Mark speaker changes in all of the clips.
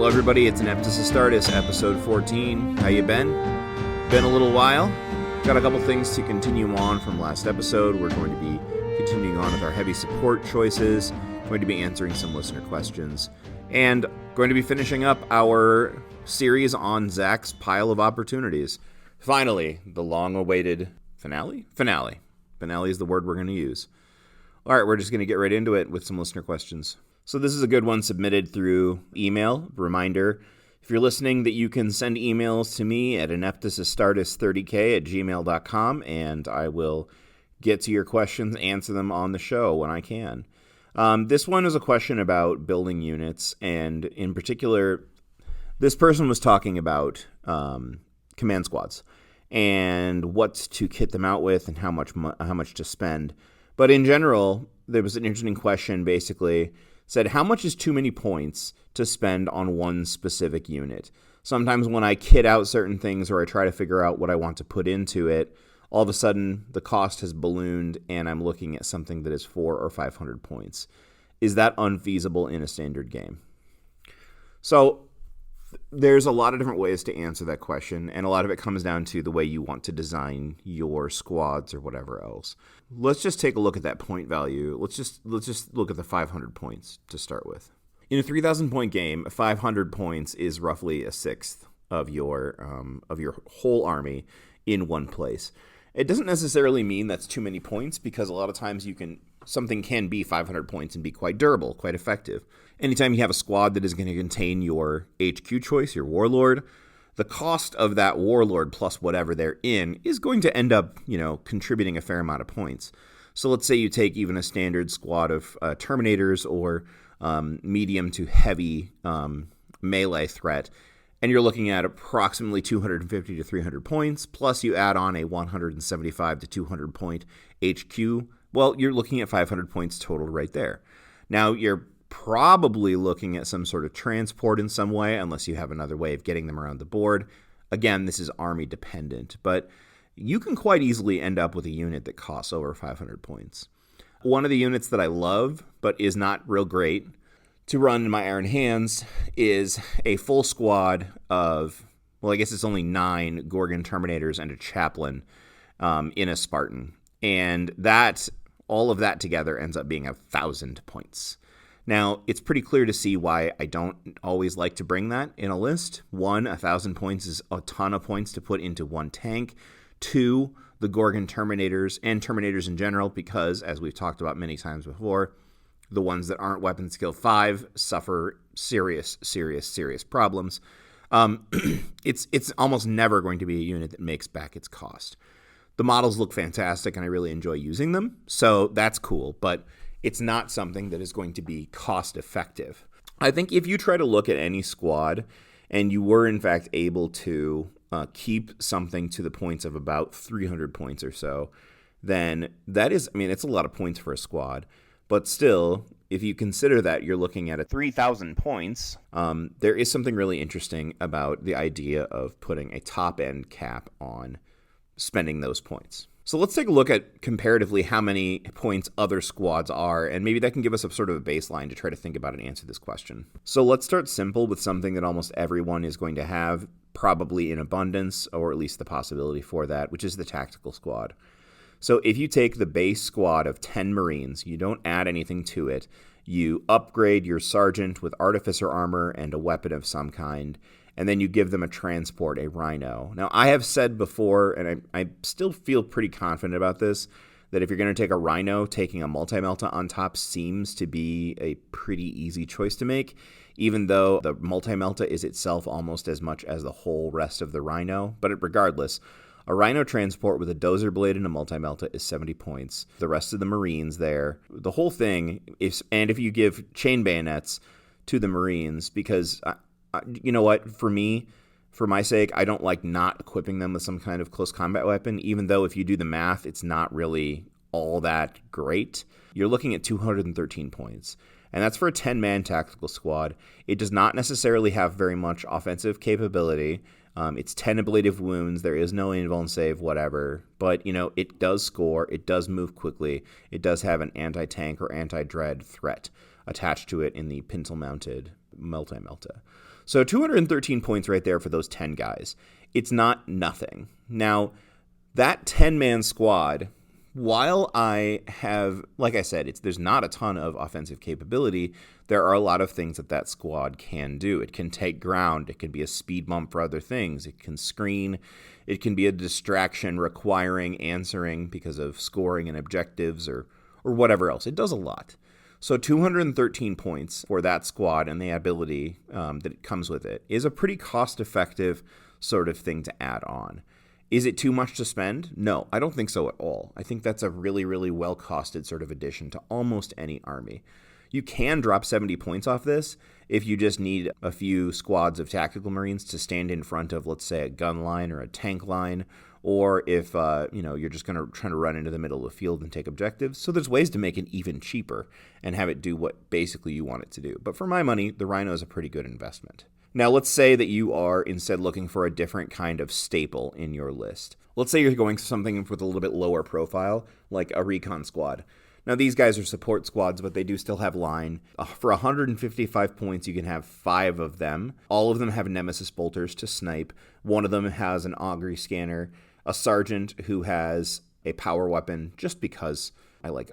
Speaker 1: Hello everybody, it's Ineptus Astartes, episode 14. How you been? Been a little while. Got a couple things to continue on from last episode. We're going to be continuing on with our heavy support choices, going to be answering some listener questions, and going to be finishing up our series on Zach's pile of opportunities. Finally, the long-awaited finale? Finale is the word we're going to use. All right, we're just going to get right into it with some listener questions. So this is a good one submitted through email. Reminder, if you're listening, that you can send emails to me at ineptusastartes30k@gmail.com, and I will get to your questions, answer them on the show when I can. This one is a question about building units, and in particular, this person was talking about command squads and what to kit them out with and how much to spend. But in general, there was an interesting question, basically said, how much is too many points to spend on one specific unit? Sometimes when I kit out certain things or I try to figure out what I want to put into it, all of a sudden the cost has ballooned and I'm looking at something that is 400 or 500 points. Is that unfeasible in a standard game? So there's a lot of different ways to answer that question, and a lot of it comes down to the way you want to design your squads or whatever else. Let's just take a look at that point value. Let's just look at the 500 points to start with. In a 3,000 point game, 500 points is roughly a sixth of your whole army in one place. It doesn't necessarily mean that's too many points, because a lot of times something can be 500 points and be quite durable, quite effective. Anytime you have a squad that is going to contain your HQ choice, your warlord, the cost of that warlord plus whatever they're in is going to end up, contributing a fair amount of points. So let's say you take even a standard squad of Terminators or medium to heavy melee threat, and you're looking at approximately 250 to 300 points, plus you add on a 175 to 200 point HQ. Well, you're looking at 500 points total right there. Now, you're probably looking at some sort of transport in some way, unless you have another way of getting them around the board. Again, this is army dependent, but you can quite easily end up with a unit that costs over 500 points. One of the units that I love, but is not real great to run in my Iron Hands, is a full squad of, I guess it's only 9 Gorgon Terminators and a Chaplain in a Spartan. And all of that together ends up being 1,000 points. Now, it's pretty clear to see why I don't always like to bring that in a list. 1, 1,000 points is a ton of points to put into one tank. 2, the Gorgon Terminators and Terminators in general, because, as we've talked about many times before, the ones that aren't weapon skill 5 suffer serious problems. It's almost never going to be a unit that makes back its cost. The models look fantastic, and I really enjoy using them, so that's cool, but it's not something that is going to be cost effective. I think if you try to look at any squad and you were in fact able to keep something to the points of about 300 points or so, then that is, it's a lot of points for a squad. But still, if you consider that you're looking at 3,000 points, there is something really interesting about the idea of putting a top-end cap on spending those points. So let's take a look at comparatively how many points other squads are, and maybe that can give us a sort of a baseline to try to think about and answer this question. So let's start simple with something that almost everyone is going to have, probably in abundance, or at least the possibility for that, which is the tactical squad. So if you take the base squad of 10 Marines, you don't add anything to it, you upgrade your sergeant with artificer armor and a weapon of some kind, and then you give them a transport, a Rhino. Now, I have said before, and I still feel pretty confident about this, that if you're going to take a Rhino, taking a multi-melta on top seems to be a pretty easy choice to make, even though the multi-melta is itself almost as much as the whole rest of the Rhino. But regardless, a Rhino transport with a dozer blade and a multi-melta is 70 points. The rest of the Marines there, the whole thing is, and if you give chain bayonets to the Marines, because you know what, for my sake, I don't like not equipping them with some kind of close combat weapon, even though if you do the math, it's not really all that great. You're looking at 213 points, and that's for a 10-man tactical squad. It does not necessarily have very much offensive capability. It's 10 ablative wounds. There is no invuln save, whatever. But, it does score. It does move quickly. It does have an anti-tank or anti-dread threat attached to it in the pintle-mounted multi-melta. So 213 points right there for those 10 guys. It's not nothing. Now, that 10-man squad, while I have, like I said, there's not a ton of offensive capability, there are a lot of things that squad can do. It can take ground. It can be a speed bump for other things. It can screen. It can be a distraction requiring answering because of scoring and objectives or whatever else. It does a lot. So 213 points for that squad and the ability that it comes with it is a pretty cost-effective sort of thing to add on. Is it too much to spend? No, I don't think so at all. I think that's a really, really well-costed sort of addition to almost any army. You can drop 70 points off this if you just need a few squads of tactical marines to stand in front of, let's say, a gun line or a tank line, or if you're just going to try to run into the middle of the field and take objectives. So there's ways to make it even cheaper and have it do what basically you want it to do. But for my money, the Rhino is a pretty good investment. Now, let's say that you are instead looking for a different kind of staple in your list. Let's say you're going for something with a little bit lower profile, like a recon squad. Now, these guys are support squads, but they do still have line. For 155 points, you can have 5 of them. All of them have Nemesis bolters to snipe. One of them has an augury scanner, a sergeant who has a power weapon, just because I like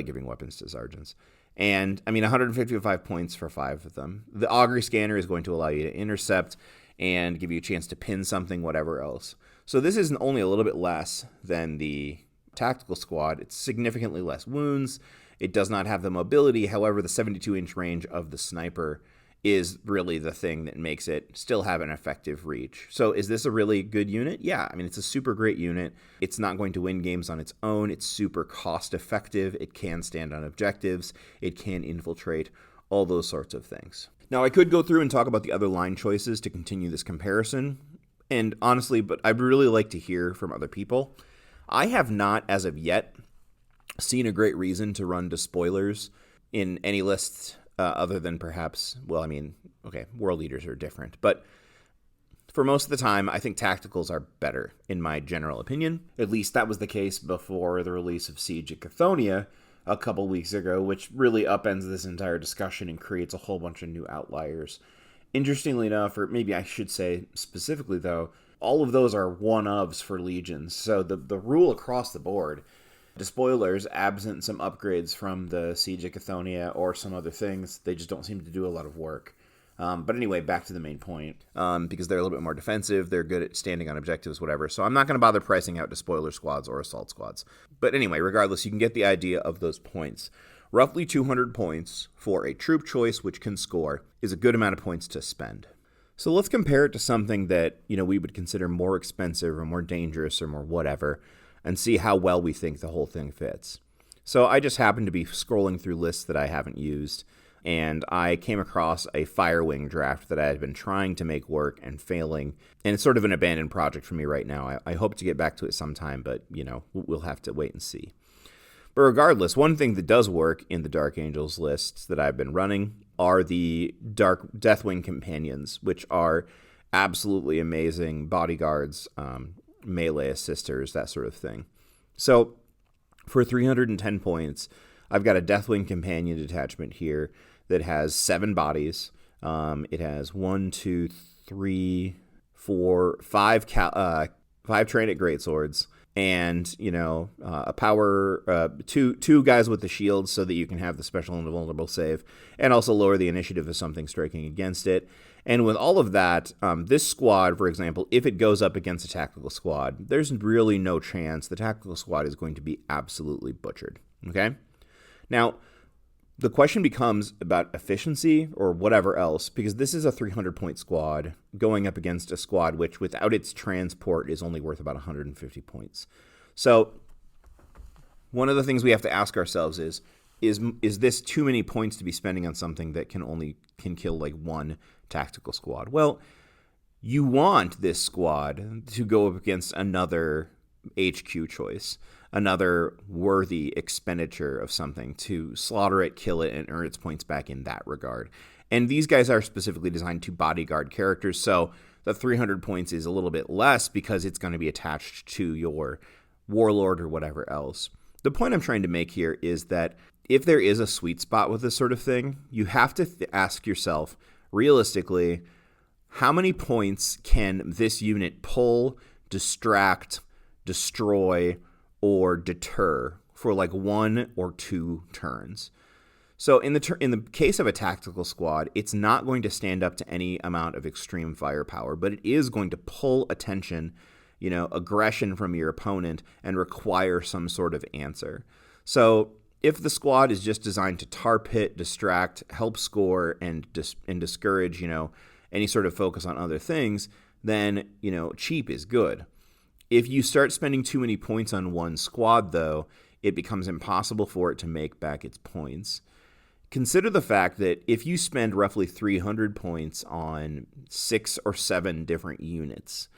Speaker 1: giving weapons to sergeants. And, 155 points for 5 of them. The augury scanner is going to allow you to intercept and give you a chance to pin something, whatever else. So this is only a little bit less than the tactical squad. It's significantly less wounds. It does not have the mobility. However, the 72-inch range of the sniper is really the thing that makes it still have an effective reach. So is this a really good unit? Yeah, it's a super great unit. It's not going to win games on its own. It's super cost effective. It can stand on objectives. It can infiltrate, all those sorts of things. Now, I could go through and talk about the other line choices to continue this comparison. And honestly, but I'd really like to hear from other people. I have not, as of yet, seen a great reason to run despoilers in any lists other than perhaps, world leaders are different. But for most of the time, I think tacticals are better, in my general opinion. At least that was the case before the release of Siege at Chthoniya a couple weeks ago, which really upends this entire discussion and creates a whole bunch of new outliers. Interestingly enough, or maybe I should say specifically though, all of those are one-ofs for legions. So the rule across the board, despoilers, absent some upgrades from the Siege of Chthoniya or some other things, they just don't seem to do a lot of work. But anyway, back to the main point. Because they're a little bit more defensive, they're good at standing on objectives, whatever. So I'm not going to bother pricing out despoiler squads or assault squads. But anyway, regardless, you can get the idea of those points. Roughly 200 points for a troop choice which can score is a good amount of points to spend. So let's compare it to something that, we would consider more expensive or more dangerous or more whatever, and see how well we think the whole thing fits. So I just happened to be scrolling through lists that I haven't used, and I came across a Firewing draft that I had been trying to make work and failing, and it's sort of an abandoned project for me right now. I hope to get back to it sometime, but, we'll have to wait and see. But regardless, one thing that does work in the Dark Angels lists that I've been running are the Dark Deathwing Companions, which are absolutely amazing bodyguards, melee assisters, that sort of thing. So for 310 points, I've got a Deathwing Companion detachment here that has 7 bodies. It has 5 Tyrannic Greatswords, and a power two guys with the shields so that you can have the special and invulnerable save, and also lower the initiative of something striking against it. And with all of that, this squad, for example, if it goes up against a tactical squad, there's really no chance the tactical squad is going to be absolutely butchered. Okay? Now, the question becomes about efficiency or whatever else, because this is a 300-point squad going up against a squad which, without its transport, is only worth about 150 points. So one of the things we have to ask ourselves is this too many points to be spending on something that can kill like one tactical squad? Well, you want this squad to go up against another HQ choice, another worthy expenditure of something to slaughter it, kill it, and earn its points back in that regard. And these guys are specifically designed to bodyguard characters, so the 300 points is a little bit less because it's going to be attached to your warlord or whatever else. The point I'm trying to make here is that if there is a sweet spot with this sort of thing, you have to ask yourself, realistically, how many points can this unit pull, distract, destroy, or deter for like 1 or 2 turns? So in the case of a tactical squad, it's not going to stand up to any amount of extreme firepower, but it is going to pull attention, aggression from your opponent and require some sort of answer. So if the squad is just designed to tar pit, distract, help score, and discourage, any sort of focus on other things, then, cheap is good. If you start spending too many points on one squad, though, it becomes impossible for it to make back its points. Consider the fact that if you spend roughly 300 points on 6 or 7 different units,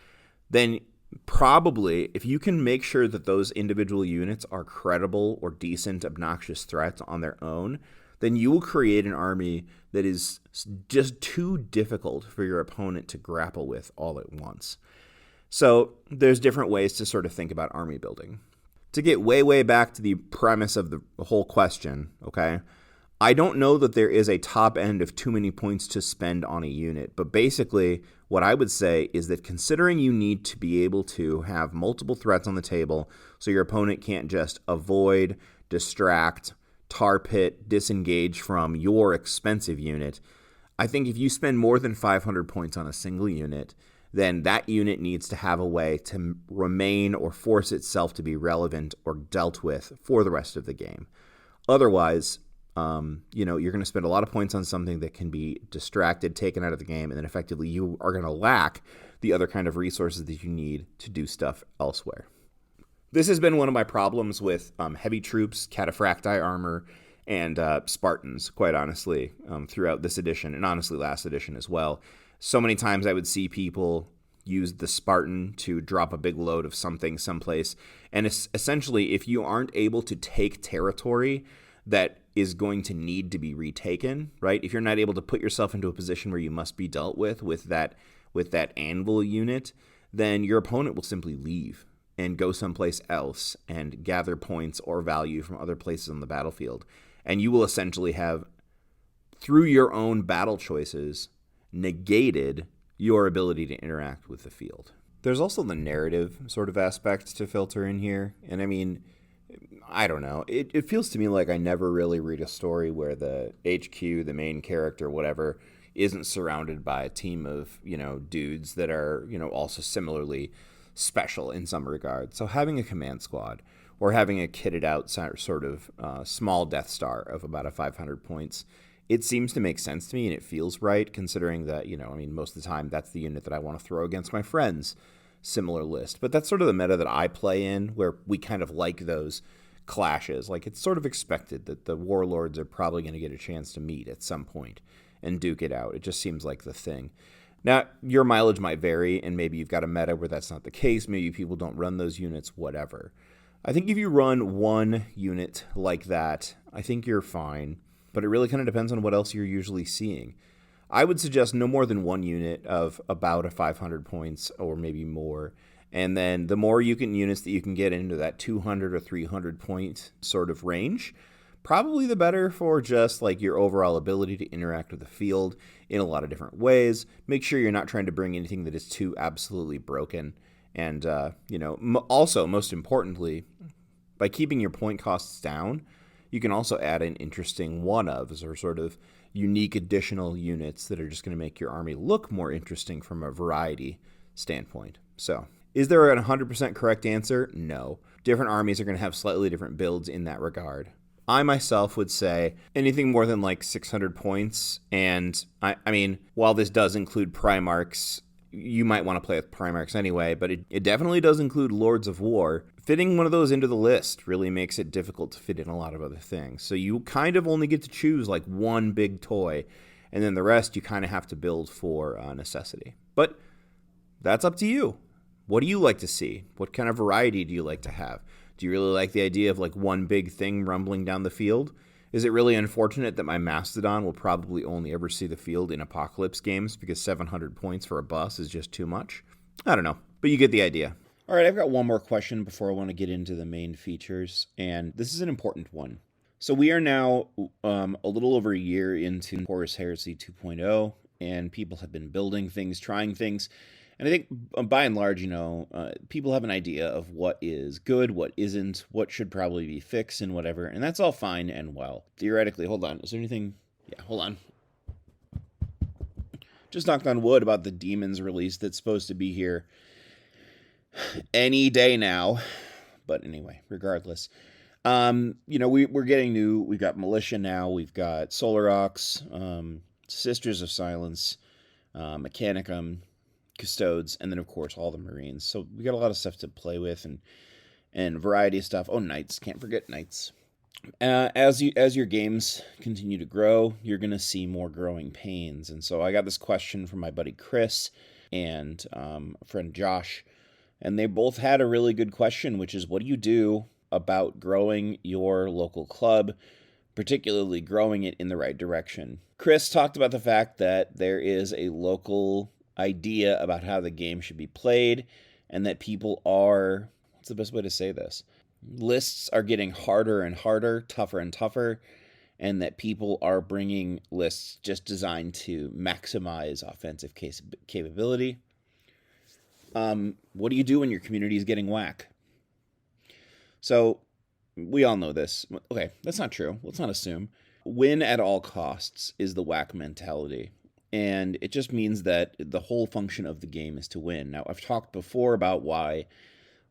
Speaker 1: then probably if you can make sure that those individual units are credible or decent, obnoxious threats on their own, then you will create an army that is just too difficult for your opponent to grapple with all at once. So there's different ways to sort of think about army building. To get way, way back to the premise of the whole question, okay, I don't know that there is a top end of too many points to spend on a unit, but basically what I would say is that considering you need to be able to have multiple threats on the table so your opponent can't just avoid, distract, tar pit, disengage from your expensive unit, I think if you spend more than 500 points on a single unit, then that unit needs to have a way to remain or force itself to be relevant or dealt with for the rest of the game. Otherwise, you're going to spend a lot of points on something that can be distracted, taken out of the game, and then effectively you are going to lack the other kind of resources that you need to do stuff elsewhere. This has been one of my problems with heavy troops, cataphracti armor, and Spartans, quite honestly, throughout this edition, and honestly last edition as well. So many times I would see people use the Spartan to drop a big load of something someplace, and essentially if you aren't able to take territory that is going to need to be retaken, right? If you're not able to put yourself into a position where you must be dealt with that anvil unit, then your opponent will simply leave and go someplace else and gather points or value from other places on the battlefield. And you will essentially have, through your own battle choices, negated your ability to interact with the field. There's also the narrative sort of aspect to filter in here. And I mean, I don't know. It feels to me like I never really read a story where the HQ, the main character, whatever, isn't surrounded by a team of, dudes that are, also similarly special in some regard. So having a command squad or having a kitted out sort of small Death Star of about 500 points, it seems to make sense to me and it feels right considering that, most of the time that's the unit that I want to throw against my friends. Similar list. But that's sort of the meta that I play in where we kind of like those clashes. Like it's sort of expected that the warlords are probably going to get a chance to meet at some point and duke it out. It just seems like the thing. Now, your mileage might vary and maybe you've got a meta where that's not the case. Maybe people don't run those units, whatever. I think if you run one unit like that, I think you're fine. But it really kind of depends on what else you're usually seeing. I would suggest no more than one unit of about 500 points or maybe more. And then the more units that you can get into that 200 or 300 point sort of range, probably the better for just like your overall ability to interact with the field in a lot of different ways. Make sure you're not trying to bring anything that is too absolutely broken. And, also, most importantly, by keeping your point costs down, you can also add in interesting one-ofs or sort of unique additional units that are just going to make your army look more interesting from a variety standpoint. So, is there a 100% correct answer? No. Different armies are going to have slightly different builds in that regard. I myself would say anything more than like 600 points, and I mean, while this does include Primarchs, you might want to play with Primarchs anyway, but it definitely does include Lords of War. Fitting one of those into the list really makes it difficult to fit in a lot of other things. So you kind of only get to choose like one big toy, and then the rest you kind of have to build for necessity. But that's up to you. What do you like to see? What kind of variety do you like to have? Do you really like the idea of like one big thing rumbling down the field? Is it really unfortunate that my Mastodon will probably only ever see the field in Apocalypse games because 700 points for a bus is just too much? I don't know, but you get the idea. All right, I've got one more question before I want to get into the main features, and this is an important one. So we are now a little over a year into Horus Heresy 2.0, and people have been building things, trying things. And I think by and large, people have an idea of what is good, what isn't, what should probably be fixed and whatever. And that's all fine and well. Theoretically, hold on. Is there anything? Yeah, hold on. Just knocked on wood about the Demons release that's supposed to be here any day now. But anyway, regardless. We're getting new. We've got Militia now. We've got Solar Ox, Sisters of Silence, Mechanicum, Custodes, and then of course all the Marines. So we got a lot of stuff to play with and variety of stuff. Oh, Knights, can't forget Knights. As your games continue to grow, you're gonna see more growing pains. And so I got this question from my buddy Chris and friend Josh, and they both had a really good question, which is, what do you do about growing your local club, particularly growing it in the right direction? Chris talked about the fact that there is a local idea about how the game should be played, and that people are, what's the best way to say this? Lists are getting harder and harder, tougher and tougher, and that people are bringing lists just designed to maximize offensive capability. What do you do when your community is getting whack? So we all know this. Okay, that's not true. Let's not assume. Win at all costs is the whack mentality. And it just means that the whole function of the game is to win. Now, I've talked before about why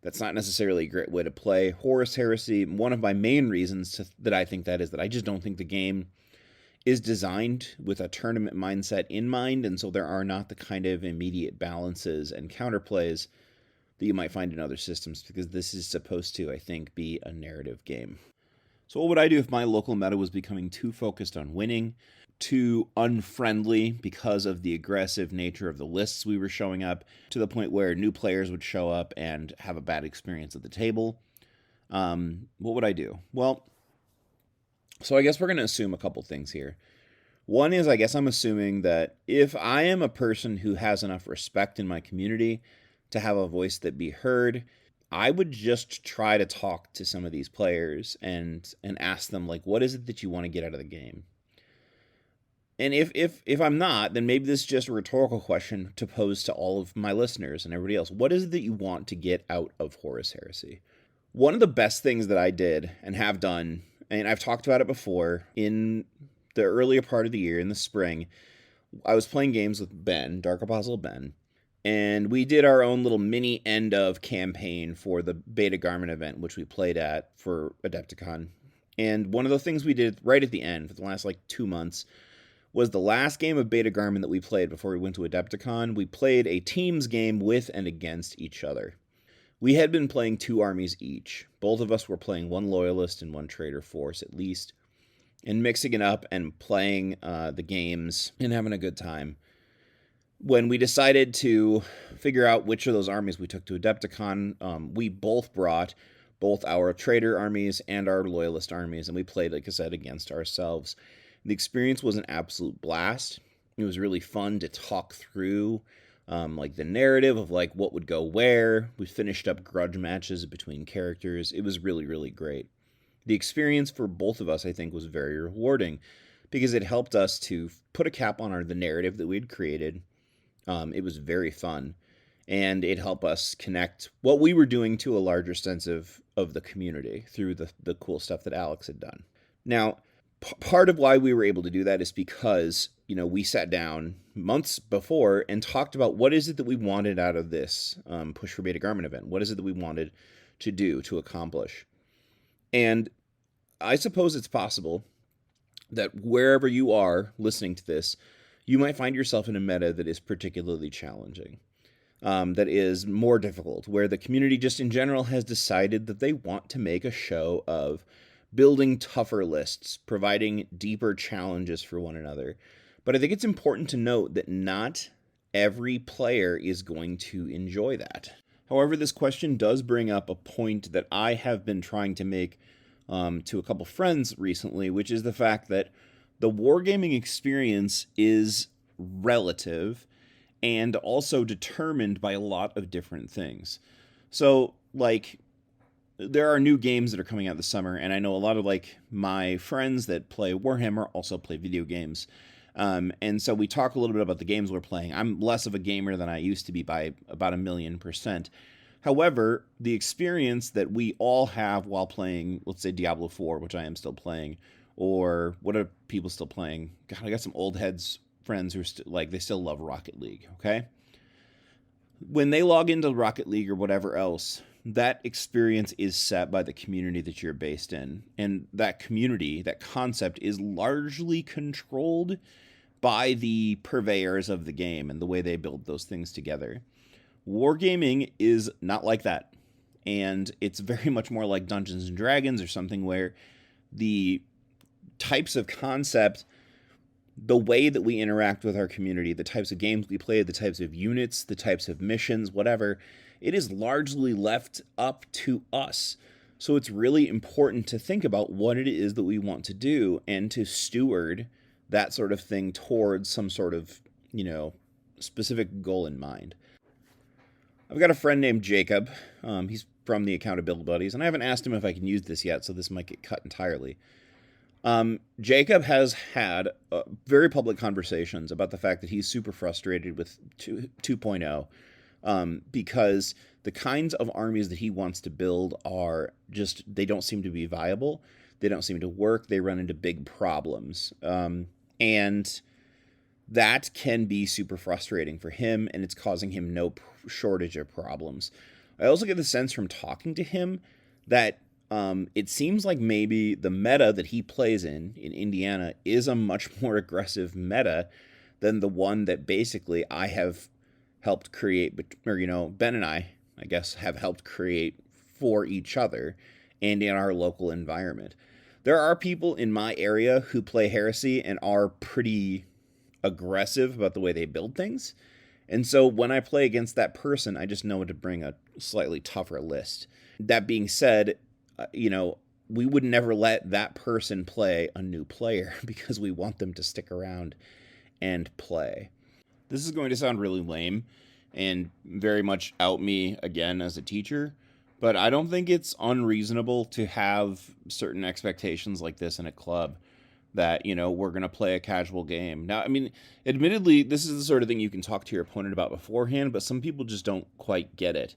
Speaker 1: that's not necessarily a great way to play Horus Heresy. One of my main reasons that I think that is that I just don't think the game is designed with a tournament mindset in mind, and so there are not the kind of immediate balances and counterplays that you might find in other systems, because this is supposed to, I think, be a narrative game. So what would I do if my local meta was becoming too focused on winning, too unfriendly because of the aggressive nature of the lists we were showing up, to the point where new players would show up and have a bad experience at the table? What would I do? Well, so I guess we're going to assume a couple things here. One is, I guess I'm assuming that if I am a person who has enough respect in my community to have a voice that be heard, I would just try to talk to some of these players and ask them, like, what is it that you want to get out of the game? And if I'm not, then maybe this is just a rhetorical question to pose to all of my listeners and everybody else. What is it that you want to get out of Horus Heresy? One of the best things that I did and have done, and I've talked about it before, in the earlier part of the year, in the spring, I was playing games with Ben, Dark Apostle Ben, and we did our own little mini end of campaign for the Beta Garment event, which we played at for Adepticon. And one of the things we did right at the end, for the last 2 months, was the last game of Beta Garment that we played before we went to Adepticon. We played a teams game with and against each other. We had been playing 2 armies each. Both of us were playing 1 Loyalist and 1 Traitor force at least, and mixing it up and playing the games and having a good time. When we decided to figure out which of those armies we took to Adepticon, we both brought both our Traitor armies and our Loyalist armies, and we played, like I said, against ourselves. The experience was an absolute blast. It was really fun to talk through the narrative of what would go where. We finished up grudge matches between characters. It was really, really great. The experience for both of us, I think, was very rewarding because it helped us to put a cap on the narrative that we'd created. It was very fun, and it helped us connect what we were doing to a larger sense of the community through the cool stuff that Alex had done. Now, part of why we were able to do that is because, we sat down months before and talked about what is it that we wanted out of this Push for Beta Garment event. What is it that we wanted to do, to accomplish? And I suppose it's possible that wherever you are listening to this, you might find yourself in a meta that is particularly challenging, that is more difficult, where the community just in general has decided that they want to make a show of building tougher lists, providing deeper challenges for one another. But I think it's important to note that not every player is going to enjoy that. However, this question does bring up a point that I have been trying to make to a couple friends recently, which is the fact that the wargaming experience is relative and also determined by a lot of different things. So, there are new games that are coming out this summer, and I know a lot of my friends that play Warhammer also play video games. And so we talk a little bit about the games we're playing. I'm less of a gamer than I used to be by about 1,000,000%. However, the experience that we all have while playing, let's say Diablo 4, which I am still playing, or what are people still playing? God, I got some old heads friends who are they still love Rocket League, okay? When they log into Rocket League or whatever else, that experience is set by the community that you're based in. And that community, that concept, is largely controlled by the purveyors of the game and the way they build those things together. Wargaming is not like that. And it's very much more like Dungeons and Dragons or something where the types of concept, the way that we interact with our community, the types of games we play, the types of units, the types of missions, whatever, it is largely left up to us. So it's really important to think about what it is that we want to do and to steward that sort of thing towards some sort of, specific goal in mind. I've got a friend named Jacob. He's from the Accountability Buddies, and I haven't asked him if I can use this yet, so this might get cut entirely. Jacob has had very public conversations about the fact that he's super frustrated with 2.0 because the kinds of armies that he wants to build are just, they don't seem to be viable. They don't seem to work. They run into big problems. And that can be super frustrating for him, and it's causing him no shortage of problems. I also get the sense from talking to him that it seems like maybe the meta that he plays in Indiana is a much more aggressive meta than the one that basically I have helped create, or, Ben and I guess, have helped create for each other and in our local environment. There are people in my area who play Heresy and are pretty aggressive about the way they build things. And so when I play against that person, I just know to bring a slightly tougher list. That being said, we would never let that person play a new player because we want them to stick around and play. This is going to sound really lame and very much out me again as a teacher, but I don't think it's unreasonable to have certain expectations like this in a club that, we're going to play a casual game. Now, admittedly, this is the sort of thing you can talk to your opponent about beforehand, but some people just don't quite get it.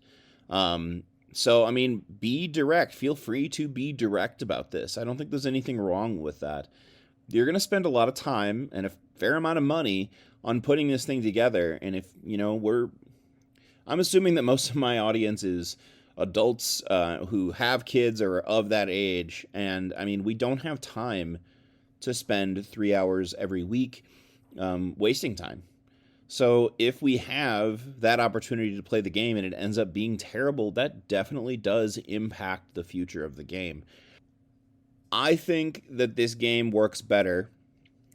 Speaker 1: So, be direct. Feel free to be direct about this. I don't think there's anything wrong with that. You're going to spend a lot of time and a fair amount of money on putting this thing together. And if, I'm assuming that most of my audience is adults who have kids or are of that age. And, we don't have time to spend 3 hours every week wasting time. So if we have that opportunity to play the game and it ends up being terrible, that definitely does impact the future of the game. I think that this game works better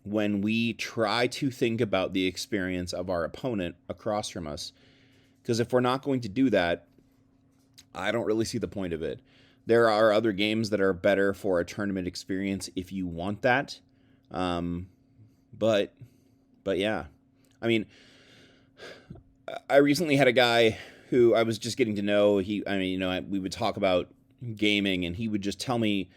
Speaker 1: when we try to think about the experience of our opponent across from us. Because if we're not going to do that, I don't really see the point of it. There are other games that are better for a tournament experience if you want that. But yeah. I recently had a guy who I was just getting to know. We would talk about gaming, and he would just tell me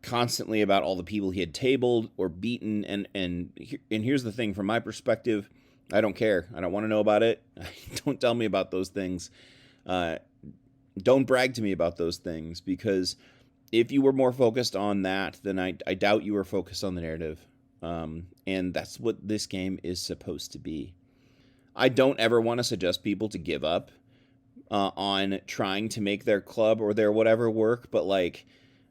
Speaker 1: constantly about all the people he had tabled or beaten. And here's the thing, from my perspective, I don't care. I don't want to know about it. Don't tell me about those things. Don't brag to me about those things, because if you were more focused on that, then I doubt you were focused on the narrative. And that's what this game is supposed to be. I don't ever want to suggest people to give up on trying to make their club or their whatever work, but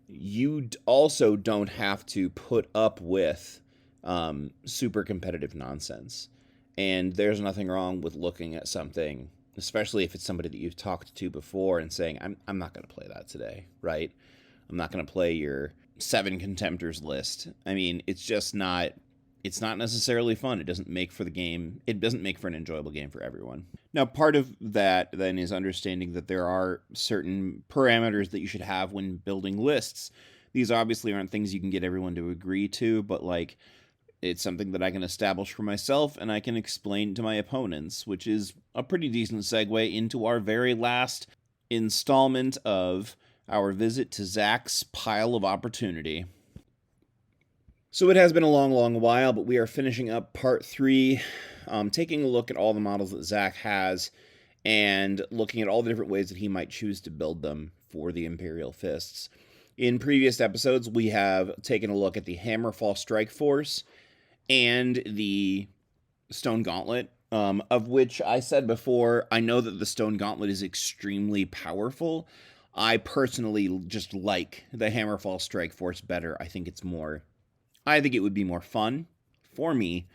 Speaker 1: you also don't have to put up with super competitive nonsense. And there's nothing wrong with looking at something, especially if it's somebody that you've talked to before, and saying, I'm not going to play that today, right? I'm not going to play your 7 contemptors list. It's just not, it's not necessarily fun. It doesn't make for the game. It doesn't make for an enjoyable game for everyone. Now, part of that then is understanding that there are certain parameters that you should have when building lists. These obviously aren't things you can get everyone to agree to, but it's something that I can establish for myself and I can explain to my opponents, which is a pretty decent segue into our very last installment of our visit to Zach's pile of opportunity. So it has been a long while, but we are finishing up part 3, taking a look at all the models that Zach has and looking at all the different ways that he might choose to build them for the Imperial Fists. In previous episodes, we have taken a look at the Hammerfall Strike Force and the Stone Gauntlet, of which I said before, I know that the Stone Gauntlet is extremely powerful. I personally just like the Hammerfall Strike Force better. I think it would be more fun for me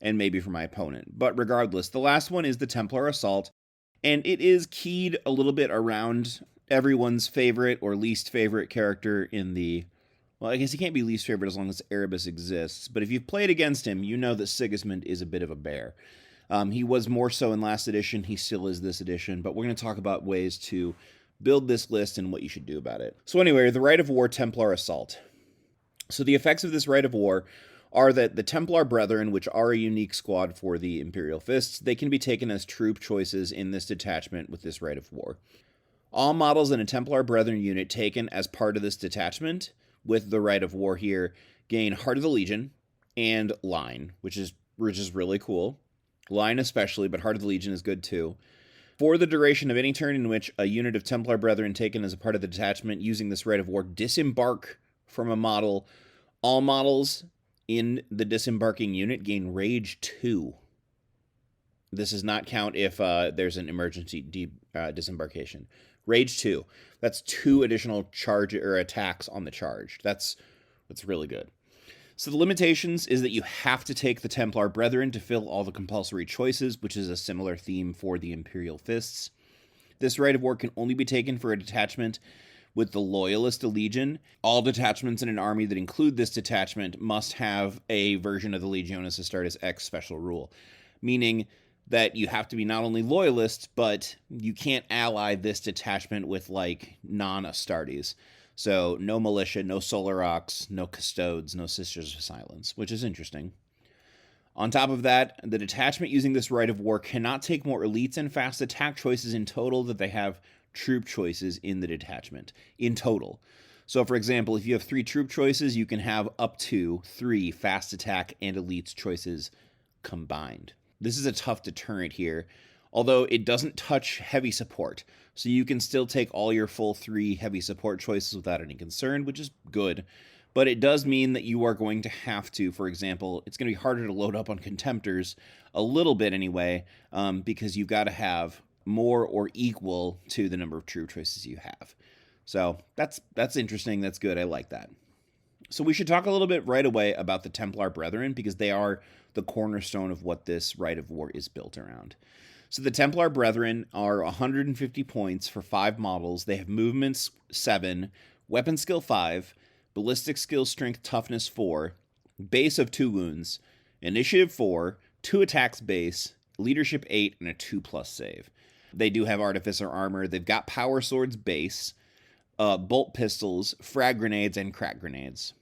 Speaker 1: and maybe for my opponent. But regardless, the last one is the Templar Assault, and it is keyed a little bit around everyone's favorite or least favorite character in the... Well, I guess he can't be least favorite as long as Erebus exists, but if you've played against him, you know that Sigismund is a bit of a bear. He was more so in last edition, he still is this edition, but we're going to talk about ways to build this list and what you should do about it. So anyway, the Rite of War Templar Assault. So the effects of this Rite of War are that the Templar Brethren, which are a unique squad for the Imperial Fists, they can be taken as troop choices in this detachment with this Rite of War. All models in a Templar Brethren unit taken as part of this detachment with the Rite of War here gain Heart of the Legion and Line, which is really cool. Line especially, but Heart of the Legion is good too. For the duration of any turn in which a unit of Templar Brethren taken as a part of the detachment using this Rite of War disembark from a model, all models in the disembarking unit gain Rage 2. This does not count if there's an emergency disembarkation. Rage 2. That's 2 additional charge or attacks on the charge. That's really good. So the limitations is that you have to take the Templar Brethren to fill all the compulsory choices, which is a similar theme for the Imperial Fists. This Rite of War can only be taken for a detachment with the Loyalist Legion. All detachments in an army that include this detachment must have a version of the Legionis Astartes X special rule, meaning that you have to be not only Loyalist, but you can't ally this detachment with, like, non-Astartes. So no Militia, no Solar Ox, no Custodes, no Sisters of Silence, which is interesting. On top of that, the detachment using this Rite of War cannot take more elites and fast attack choices in total that they have troop choices in the detachment, in total. So, for example, if you have 3 troop choices, you can have up to 3 fast attack and elites choices combined. This is a tough deterrent here, although it doesn't touch heavy support, so you can still take all your full 3 heavy support choices without any concern, which is good, but it does mean that you are going to have to, for example, it's going to be harder to load up on Contemptors, a little bit anyway, because you've got to have more or equal to the number of troop choices you have. So that's interesting, that's good, I like that. So we should talk a little bit right away about the Templar Brethren, because they are the cornerstone of what this Rite of War is built around. So the Templar Brethren are 150 points for 5 models. They have movements 7, weapon skill 5, ballistic skill strength toughness 4, base of 2 wounds, initiative 4, 2 attacks base, leadership 8, and a 2+ save. They do have artificer armor. They've got power swords base, bolt pistols, frag grenades, and crack grenades.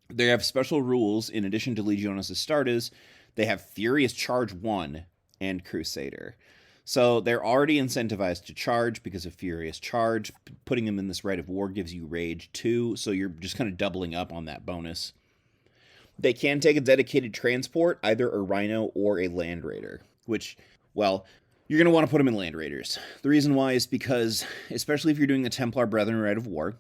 Speaker 1: They have special rules in addition to Legionis Astartes. They have Furious Charge 1 and Crusader. So they're already incentivized to charge because of Furious Charge. Putting them in this Rite of War gives you Rage 2, so you're just kind of doubling up on that bonus. They can take a dedicated transport, either a Rhino or a Land Raider, which, well, you're going to want to put them in Land Raiders. The reason why is because, especially if you're doing the Templar Brethren Rite of War,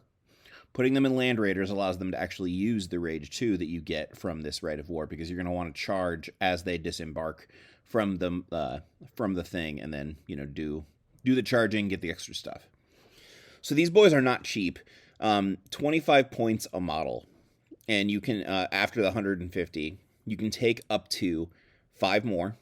Speaker 1: putting them in Land Raiders allows them to actually use the Rage 2 that you get from this Rite of War, because you're going to want to charge as they disembark from the thing, and then, you know, do the charging, get the extra stuff. So these boys are not cheap. 25 points a model, and you can, after the 150, you can take up to 5 more.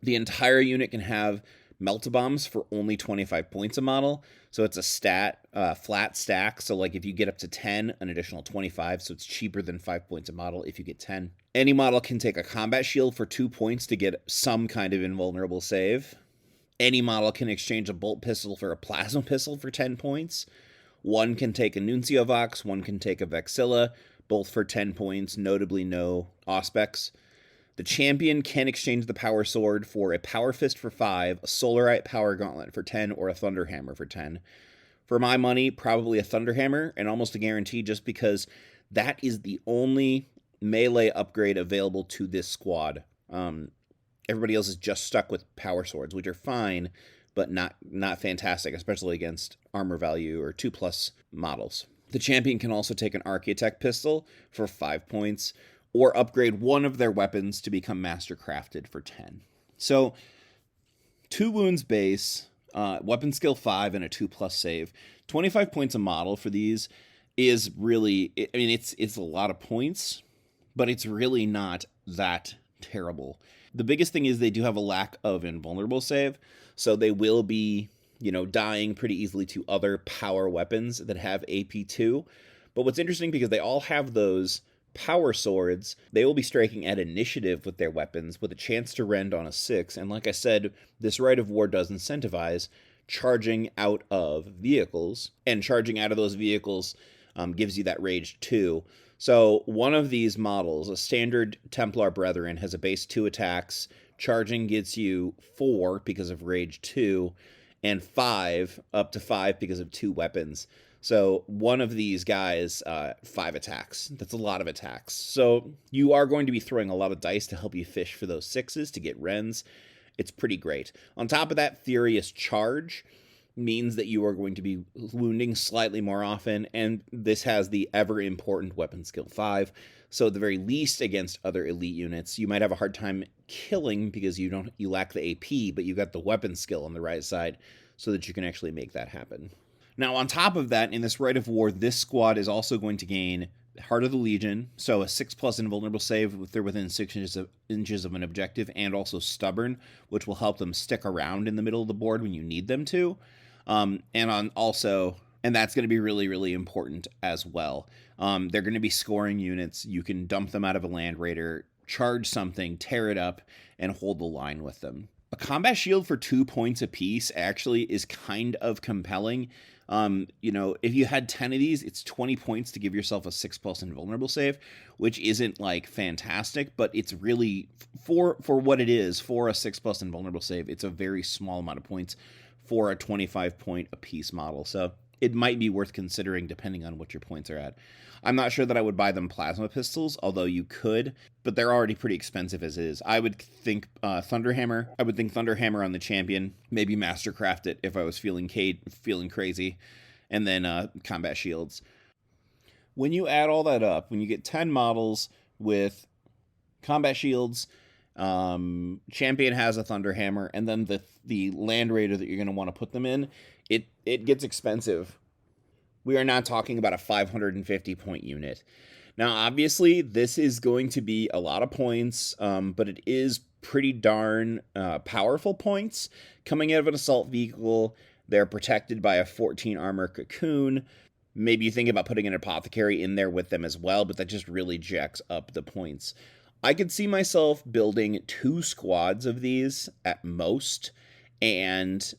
Speaker 1: The entire unit can have Melt-A-Bombs for only 25 points a model, so it's a flat stack, so like if you get up to 10, an additional 25, so it's cheaper than 5 points a model if you get 10. Any model can take a combat shield for 2 points to get some kind of invulnerable save. Any model can exchange a bolt pistol for a plasma pistol for 10 points. One can take a Nuncio Vox, one can take a Vexilla, both for 10 points, notably no Auspex. The champion can exchange the Power Sword for a Power Fist for 5, a Solarite Power Gauntlet for 10, or a Thunderhammer for 10. For my money, probably a Thunderhammer, and almost a guarantee, just because that is the only melee upgrade available to this squad. Everybody else is just stuck with power swords, which are fine, but not fantastic, especially against armor value or 2+ models. The champion can also take an Architect pistol for 5 points, or upgrade one of their weapons to become master crafted for 10. So 2 wounds base, weapon skill 5, and a 2+ save. 25 points a model for these is really, I mean, it's a lot of points, but it's really not that terrible. The biggest thing is they do have a lack of invulnerable save, so they will be, dying pretty easily to other power weapons that have AP2. But what's interesting, because they all have those power swords, they will be striking at initiative with their weapons with a chance to rend on a 6. And like I said, this Rite of War does incentivize charging out of vehicles, and charging out of those vehicles gives you that rage 2. So one of these models, a standard Templar Brethren, has a base 2 attacks. Charging gets you 4 because of rage 2, and 5, up to 5 because of 2 weapons. So one of these guys, 5 attacks. That's a lot of attacks. So you are going to be throwing a lot of dice to help you fish for those 6s to get rends. It's pretty great. On top of that, Furious Charge means that you are going to be wounding slightly more often, and this has the ever important weapon skill 5. So at the very least, against other elite units, you might have a hard time killing because you lack the AP, but you got the weapon skill on the right side so that you can actually make that happen. Now, on top of that, in this Rite of War, this squad is also going to gain Heart of the Legion, so a 6+ invulnerable save if they're within 6 inches of an objective, and also Stubborn, which will help them stick around in the middle of the board when you need them to. And that's going to be really, really important as well. They're going to be scoring units. You can dump them out of a Land Raider, charge something, tear it up, and hold the line with them. A combat shield for 2 points apiece actually is kind of compelling. If you had 10 of these, it's 20 points to give yourself a 6+ invulnerable save, which isn't like fantastic, but it's really, for what it is, for a 6+ invulnerable save, it's a very small amount of points for a 25 point apiece model. So it might be worth considering depending on what your points are at. I'm not sure that I would buy them plasma pistols, although you could, but they're already pretty expensive as is. I would think Thunderhammer. I would think Thunderhammer on the champion, maybe Mastercraft it if I was feeling crazy, and then combat shields. When you add all that up, when you get 10 models with combat shields, champion has a Thunderhammer, and then the Land Raider that you're going to want to put them in, it gets expensive. We are not talking about a 550 point unit. Now, obviously, this is going to be a lot of points, but it is pretty darn powerful points. Coming out of an assault vehicle, they're protected by a 14 armor cocoon. Maybe you think about putting an apothecary in there with them as well, but that just really jacks up the points. I could see myself building 2 squads of these at most, and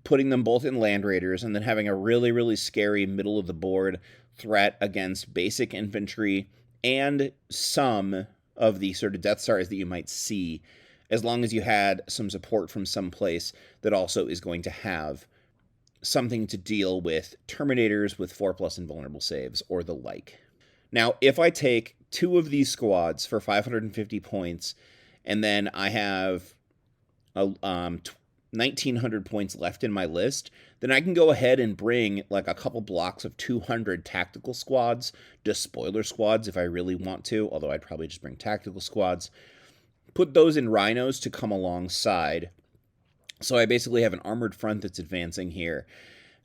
Speaker 1: putting them both in Land Raiders, and then having a really, really scary middle of the board threat against basic infantry and some of the sort of Death Stars that you might see, as long as you had some support from someplace that also is going to have something to deal with Terminators with 4+ invulnerable saves or the like. Now, if I take 2 of these squads for 550 points, and then I have 1,900 points left in my list, then I can go ahead and bring like a couple blocks of 200 tactical squads, despoiler squads if I really want to, although I'd probably just bring tactical squads, put those in rhinos to come alongside. So I basically have an armored front that's advancing here.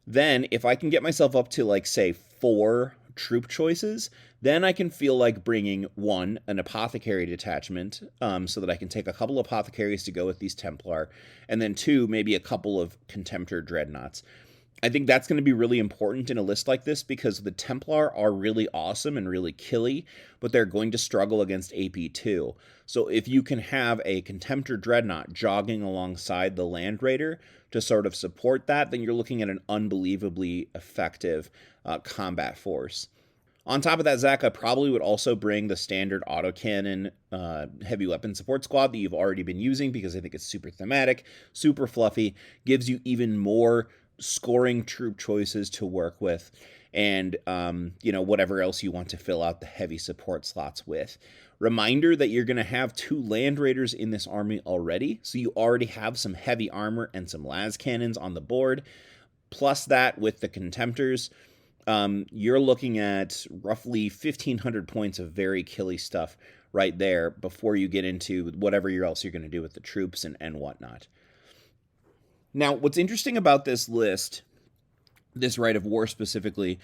Speaker 1: Then if I can get myself up to like, say, 4 troop choices, then I can feel like bringing 1, an apothecary detachment, so that I can take a couple of apothecaries to go with these Templar, and then 2, maybe a couple of Contemptor Dreadnoughts. I think that's going to be really important in a list like this, because the Templar are really awesome and really killy, but they're going to struggle against AP2. So if you can have a Contemptor Dreadnought jogging alongside the Land Raider to sort of support that, then you're looking at an unbelievably effective combat force. On top of that, Zach, I probably would also bring the standard autocannon heavy weapon support squad that you've already been using, because I think it's super thematic, super fluffy, gives you even more scoring troop choices to work with. and, whatever else you want to fill out the heavy support slots with. Reminder that you're going to have 2 Land Raiders in this army already, so you already have some heavy armor and some las cannons on the board. Plus that with the Contemptors, you're looking at roughly 1,500 points of very killy stuff right there before you get into whatever else you're going to do with the troops and whatnot. Now, what's interesting about this list, this Rite of War specifically,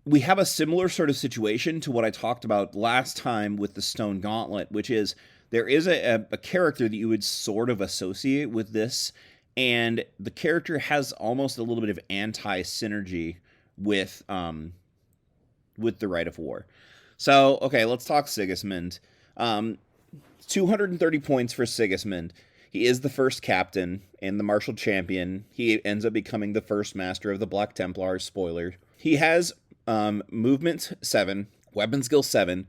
Speaker 1: we have a similar sort of situation to what I talked about last time with the Stone Gauntlet, which is there is a character that you would sort of associate with this, and the character has almost a little bit of anti-synergy with the Rite of War. So, okay, let's talk Sigismund. 230 points for Sigismund. He is the first captain and the martial champion. He ends up becoming the first master of the Black Templars. Spoiler. He has movement 7, weapon skill 7,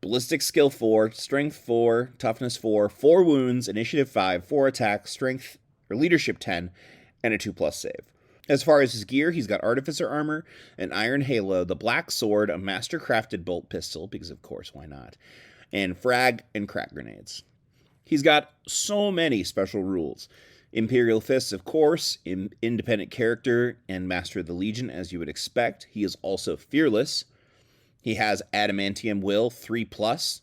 Speaker 1: ballistic skill 4, strength 4, toughness 4, 4 wounds, initiative 5, 4 attack, strength or leadership 10, and a 2+ save. As far as his gear, he's got artificer armor, an iron halo, the black sword, a master-crafted bolt pistol, because of course, why not, and frag and crack grenades. He's got so many special rules. Imperial Fists, of course, independent character, and Master of the Legion, as you would expect. He is also fearless. He has Adamantium Will, 3+.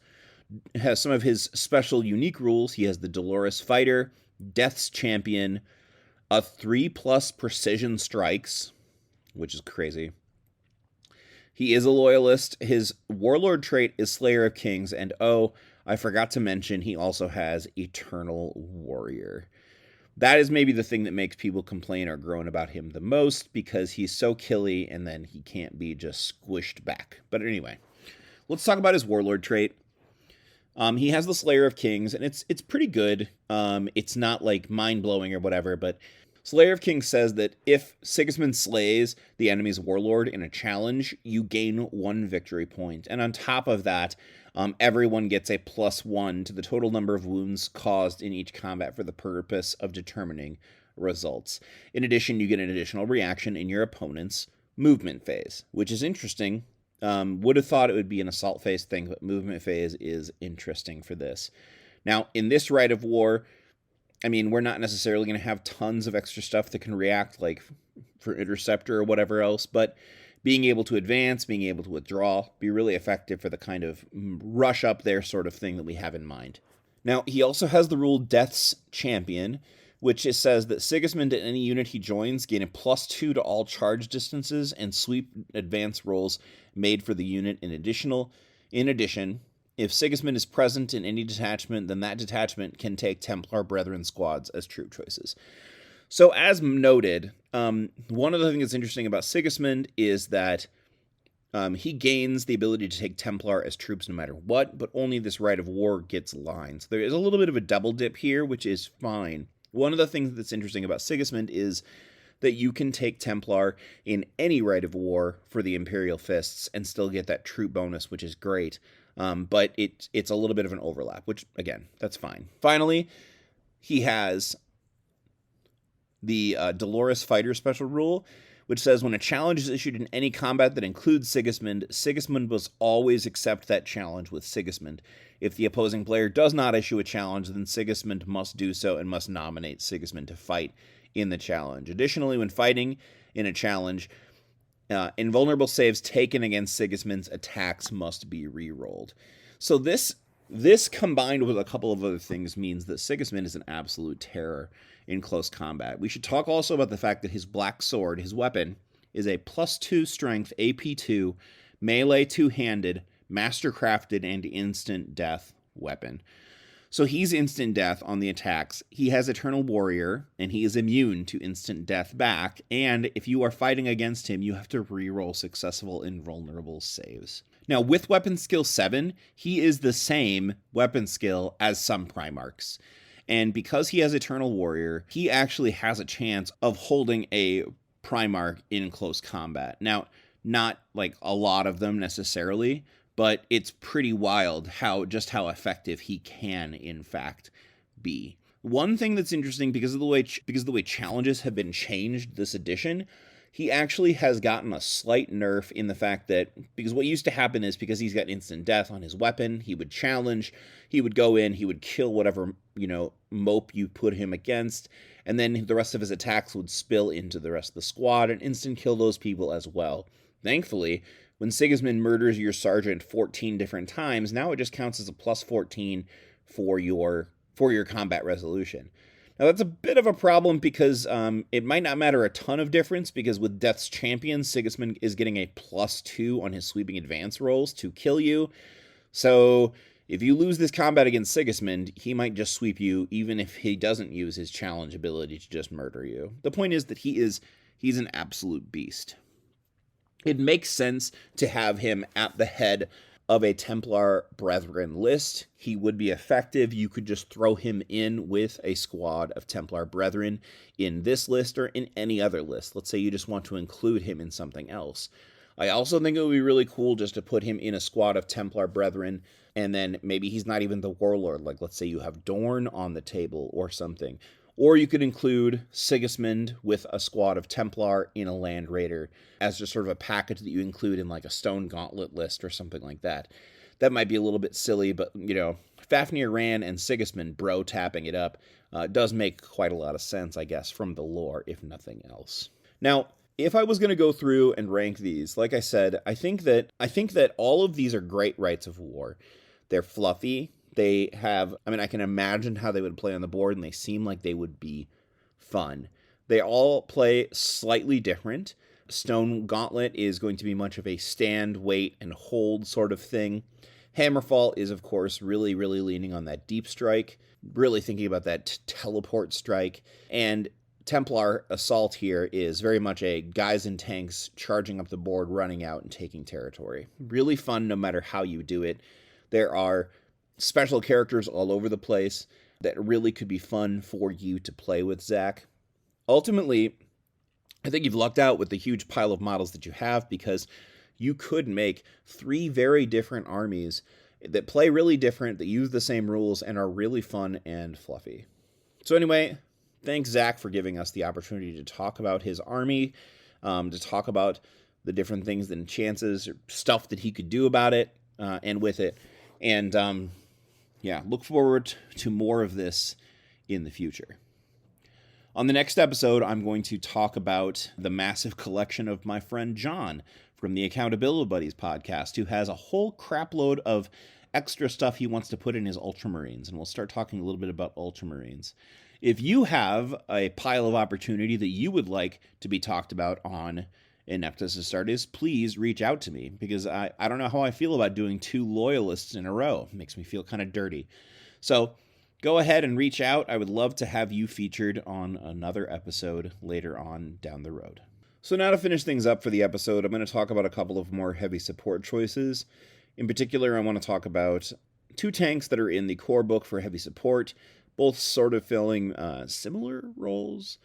Speaker 1: Has some of his special unique rules. He has the Dolorous Fighter, Death's Champion, a 3+ precision strikes, which is crazy. He is a loyalist. His warlord trait is Slayer of Kings, and I forgot to mention he also has Eternal Warrior. That is maybe the thing that makes people complain or groan about him the most, because he's so killy and then he can't be just squished back. But anyway, let's talk about his warlord trait. He has the Slayer of Kings, and it's pretty good. It's not like mind-blowing or whatever, but Slayer of Kings says that if Sigismund slays the enemy's warlord in a challenge, you gain 1 victory point. And on top of that, everyone gets a +1 to the total number of wounds caused in each combat for the purpose of determining results. In addition, you get an additional reaction in your opponent's movement phase, which is interesting. Would have thought it would be an assault phase thing, but movement phase is interesting for this. Now, in this Rite of War, I mean, we're not necessarily going to have tons of extra stuff that can react, like for Interceptor or whatever else, but being able to advance, being able to withdraw, be really effective for the kind of rush up there sort of thing that we have in mind. Now, he also has the rule Death's Champion, which says that Sigismund and any unit he joins gain a +2 to all charge distances and sweep advance rolls made for the unit in addition, if Sigismund is present in any detachment, then that detachment can take Templar Brethren squads as troop choices. So as noted, one of the things that's interesting about Sigismund is that he gains the ability to take Templar as troops no matter what, but only this Rite of War gets lines. There is a little bit of a double dip here, which is fine. One of the things that's interesting about Sigismund is that you can take Templar in any Rite of War for the Imperial Fists and still get that troop bonus, which is great. But it's a little bit of an overlap, which, again, that's fine. Finally, he has the Dolorous Fighter special rule, which says when a challenge is issued in any combat that includes Sigismund, Sigismund must always accept that challenge with Sigismund. If the opposing player does not issue a challenge, then Sigismund must do so and must nominate Sigismund to fight in the challenge. Additionally, when fighting in a challenge, invulnerable saves taken against Sigismund's attacks must be re-rolled. So this combined with a couple of other things means that Sigismund is an absolute terror in close combat. We should talk also about the fact that his black sword, his weapon, is a +2 strength AP2 melee two-handed master-crafted and instant death weapon. So he's instant death on the attacks. He has Eternal Warrior, and he is immune to instant death back. And if you are fighting against him, you have to reroll successful invulnerable saves. Now, with weapon skill 7, he is the same weapon skill as some Primarchs. And because he has Eternal Warrior, he actually has a chance of holding a Primarch in close combat. Now, not like a lot of them necessarily, but it's pretty wild how effective he can, in fact, be. One thing that's interesting, because of the way challenges have been changed this edition, he actually has gotten a slight nerf in the fact that, because what used to happen is because he's got instant death on his weapon, he would challenge, he would go in, he would kill whatever, mope you put him against, and then the rest of his attacks would spill into the rest of the squad and instant kill those people as well. Thankfully, when Sigismund murders your sergeant 14 different times, now it just counts as a plus 14 for your combat resolution. Now, that's a bit of a problem because it might not matter a ton of difference, because with Death's Champion, Sigismund is getting a +2 on his sweeping advance rolls to kill you. So if you lose this combat against Sigismund, he might just sweep you, even if he doesn't use his challenge ability to just murder you. The point is that he's an absolute beast. It makes sense to have him at the head of a Templar Brethren list. He would be effective. You could just throw him in with a squad of Templar Brethren in this list or in any other list. Let's say you just want to include him in something else. I also think it would be really cool just to put him in a squad of Templar Brethren, and then maybe he's not even the warlord. Like, let's say you have Dorn on the table or something. Or you could include Sigismund with a squad of Templar in a Land Raider as just sort of a package that you include in like a Stone Gauntlet list or something like that. That might be a little bit silly, but, Fafnir Ran and Sigismund bro-tapping it up does make quite a lot of sense, I guess, from the lore, if nothing else. Now, if I was going to go through and rank these, like I said, I think that all of these are great rites of war. They're fluffy. They have, I can imagine how they would play on the board, and they seem like they would be fun. They all play slightly different. Stone Gauntlet is going to be much of a stand, wait, and hold sort of thing. Hammerfall is, of course, really, really leaning on that deep strike, really thinking about that teleport strike. And Templar Assault here is very much a guys in tanks charging up the board, running out, and taking territory. Really fun no matter how you do it. There are special characters all over the place that really could be fun for you to play with, Zach. Ultimately, I think you've lucked out with the huge pile of models that you have, because you could make 3 very different armies that play really different, that use the same rules, and are really fun and fluffy. So anyway, thanks, Zach, for giving us the opportunity to talk about his army, to talk about the different things and chances, or stuff that he could do about it and with it. And look forward to more of this in the future. On the next episode, I'm going to talk about the massive collection of my friend John from the Accountability Buddies podcast, who has a whole crapload of extra stuff he wants to put in his Ultramarines, and we'll start talking a little bit about Ultramarines. If you have a pile of opportunity that you would like to be talked about on Ineptus Astartes, please reach out to me, because I don't know how I feel about doing 2 loyalists in a row. It makes me feel kind of dirty. So go ahead and reach out. I would love to have you featured on another episode later on down the road. So now to finish things up for the episode, I'm going to talk about a couple of more heavy support choices. In particular, I want to talk about 2 tanks that are in the core book for heavy support, both sort of filling similar roles,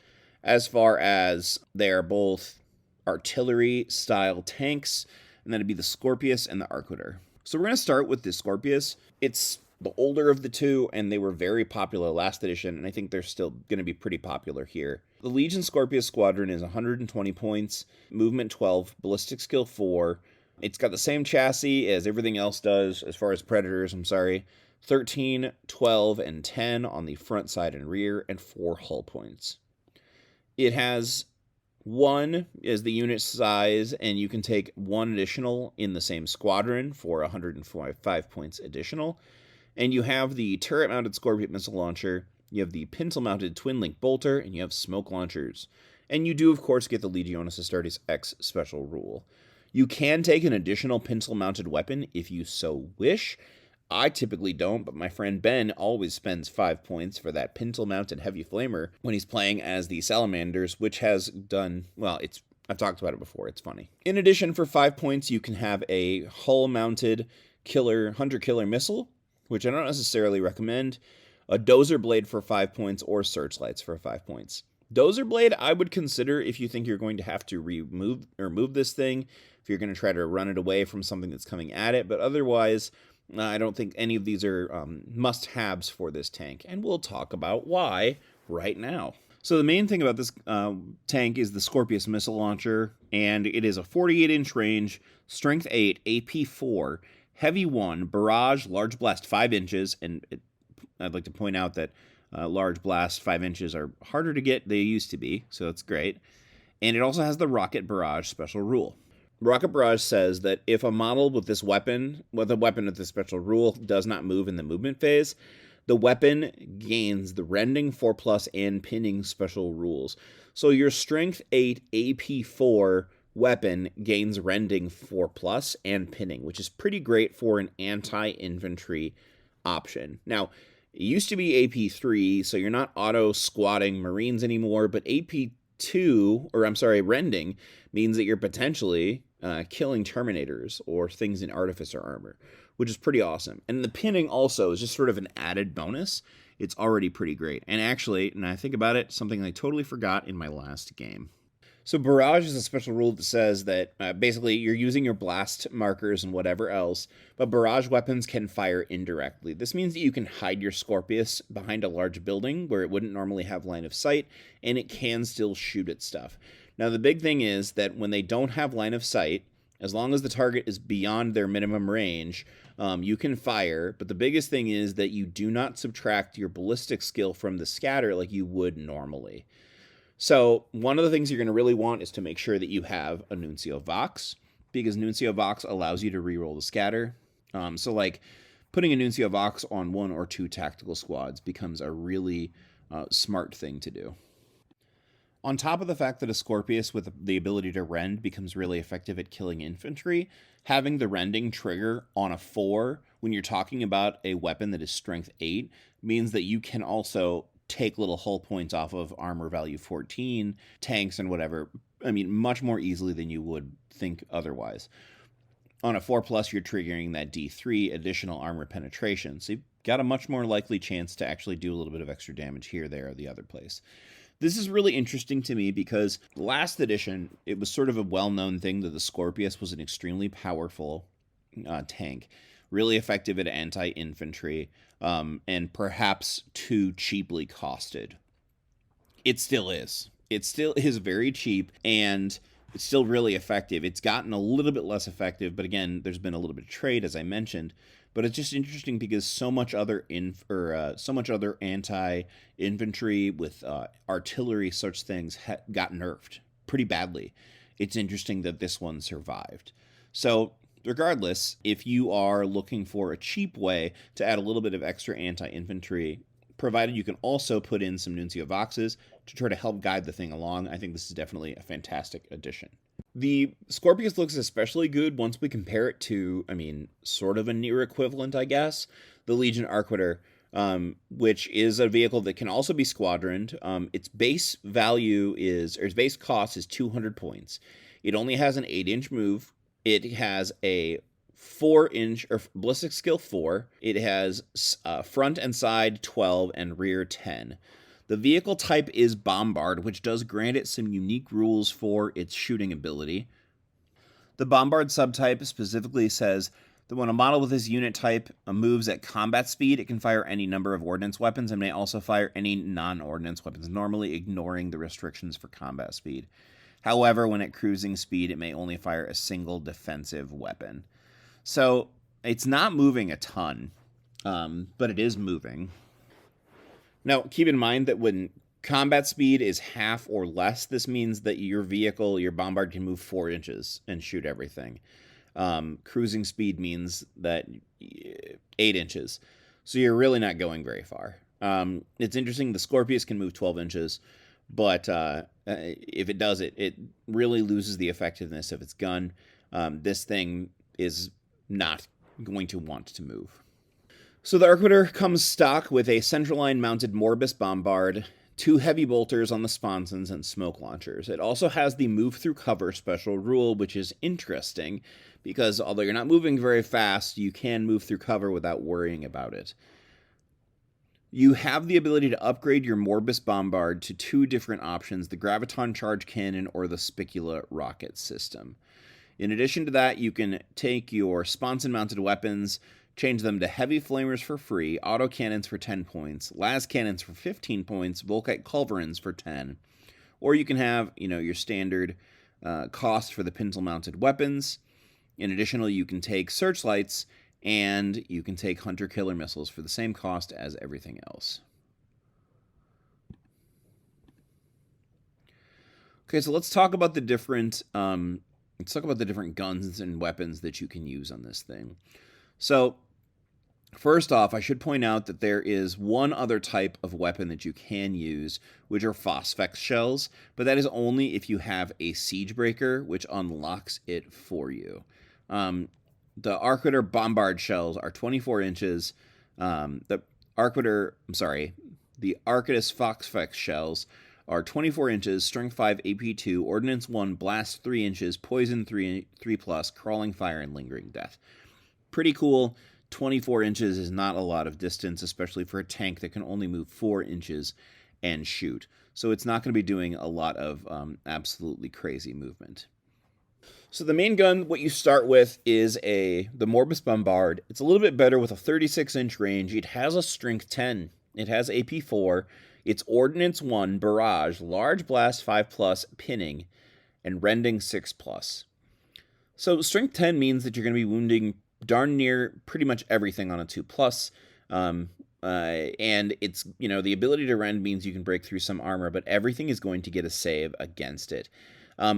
Speaker 1: as far as they are both artillery-style tanks, and that'd be the Scorpius and the Arquitor. So we're going to start with the Scorpius. It's the older of the 2, and they were very popular last edition, and I think they're still going to be pretty popular here. The Legion Scorpius Squadron is 120 points, movement 12, ballistic skill 4. It's got the same chassis as everything else does, as far as Predators, 13, 12, and 10 on the front, side, and rear, and 4 hull points. It has 1 is the unit size, and you can take 1 additional in the same squadron for 105 points additional. And you have the turret-mounted Scorpion missile launcher, you have the pintle-mounted twin-link bolter, and you have smoke launchers. And you do, of course, get the Legionis Astartes X special rule. You can take an additional pintle-mounted weapon if you so wish. I typically don't, but my friend Ben always spends 5 points for that pintle-mounted heavy flamer when he's playing as the Salamanders, which has done, well, I've talked about it before, it's funny. In addition, for 5 points, you can have a hull-mounted hunter-killer missile, which I don't necessarily recommend, a dozer blade for 5 points, or searchlights for 5 points. Dozer blade, I would consider if you think you're going to have to remove this thing, if you're going to try to run it away from something that's coming at it, but otherwise, I don't think any of these are must-haves for this tank, and we'll talk about why right now. So the main thing about this tank is the Scorpius missile launcher, and it is a 48-inch range, strength 8, AP 4, heavy 1, barrage, large blast 5 inches, and I'd like to point out that large blast 5 inches are harder to get than they used to be, so that's great. And it also has the rocket barrage special rule. Rocket barrage says that if a model with a weapon with this special rule does not move in the movement phase, the weapon gains the rending 4+ and pinning special rules. So your strength 8 AP 4 weapon gains rending 4+ and pinning, which is pretty great for an anti-infantry option. Now, it used to be AP 3, so you're not auto-squatting Marines anymore, but rending means that you're potentially killing Terminators or things in Artificer armor, which is pretty awesome. And the pinning also is just sort of an added bonus. It's already pretty great. And actually, now I think about it, something I totally forgot in my last game. So barrage is a special rule that says that basically you're using your blast markers and whatever else, but barrage weapons can fire indirectly. This means that you can hide your Scorpius behind a large building where it wouldn't normally have line of sight, and it can still shoot at stuff. Now the big thing is that when they don't have line of sight, as long as the target is beyond their minimum range, you can fire, but the biggest thing is that you do not subtract your ballistic skill from the scatter like you would normally. So one of the things you're going to really want is to make sure that you have a Nuncio Vox, because Nuncio Vox allows you to reroll the scatter. So like putting a Nuncio Vox on 1 or 2 tactical squads becomes a really smart thing to do. On top of the fact that a Scorpius with the ability to rend becomes really effective at killing infantry, having the rending trigger on a 4 when you're talking about a weapon that is strength 8 means that you can also take little hull points off of armor value 14, tanks and whatever, much more easily than you would think otherwise. On a 4+, you're triggering that D3 additional armor penetration, so you've got a much more likely chance to actually do a little bit of extra damage here, there, or the other place. This is really interesting to me because last edition, it was sort of a well-known thing that the Scorpius was an extremely powerful tank, really effective at anti-infantry, and perhaps too cheaply costed. It still is. It still is very cheap, and it's still really effective. It's gotten a little bit less effective, but again, there's been a little bit of trade, as I mentioned. But it's just interesting because so much other anti-infantry with artillery, such things got nerfed pretty badly. It's interesting that this one survived. So regardless, if you are looking for a cheap way to add a little bit of extra anti-infantry, provided you can also put in some Nuncio Voxes to try to help guide the thing along, I think this is definitely a fantastic addition. The Scorpius looks especially good once we compare it to, sort of a near equivalent, I guess, the Legion Arquitor, which is a vehicle that can also be squadroned. Its base cost is 200 points. It only has an 8-inch move. It has a 4-inch or ballistic skill 4. It has front and side 12 and rear 10. The vehicle type is Bombard, which does grant it some unique rules for its shooting ability. The Bombard subtype specifically says that when a model with this unit type moves at combat speed, it can fire any number of ordnance weapons and may also fire any non-ordnance weapons, normally ignoring the restrictions for combat speed. However, when at cruising speed, it may only fire a single defensive weapon. So it's not moving a ton, but it is moving. Now, keep in mind that when combat speed is half or less, this means that your vehicle, your Bombard, can move 4 inches and shoot everything. Cruising speed means that 8 inches. So you're really not going very far. It's interesting, the Scorpius can move 12 inches, but if it does it, it really loses the effectiveness of its gun. This thing is not going to want to move. So the Arquitor comes stock with a central line mounted Morbus Bombard, 2 heavy bolters on the sponsons, and smoke launchers. It also has the move through cover special rule, which is interesting because although you're not moving very fast, you can move through cover without worrying about it. You have the ability to upgrade your Morbus Bombard to 2 different options, the Graviton Charge Cannon or the Spicula Rocket System. In addition to that, you can take your sponson-mounted weapons change them to heavy flamers for free, autocannons for 10 points, las cannons for 15 points, Volkite culverins for 10. Or you can have, your standard cost for the pintle-mounted weapons. In addition, you can take searchlights, and you can take hunter-killer missiles for the same cost as everything else. Okay, so let's talk about the different guns and weapons that you can use on this thing. So, first off, I should point out that there is one other type of weapon that you can use, which are Phosphex shells, but that is only if you have a Siege Breaker, which unlocks it for you. The Arquitor Bombard shells are 24 inches. The Arquitus Phosphex shells are 24 inches, Strength 5, AP 2, Ordnance 1, Blast 3 inches, Poison 3+, Crawling Fire, and Lingering Death. Pretty cool. 24 inches is not a lot of distance, especially for a tank that can only move 4 inches and shoot. So it's not going to be doing a lot of absolutely crazy movement. So the main gun, what you start with is the Morbus Bombard. It's a little bit better with a 36-inch range. It has a Strength 10. It has AP 4. It's Ordnance 1, Barrage, Large Blast 5+, Pinning, and Rending 6+. So Strength 10 means that you're going to be wounding darn near pretty much everything on a 2+. And it's, the ability to rend means you can break through some armor, but everything is going to get a save against it.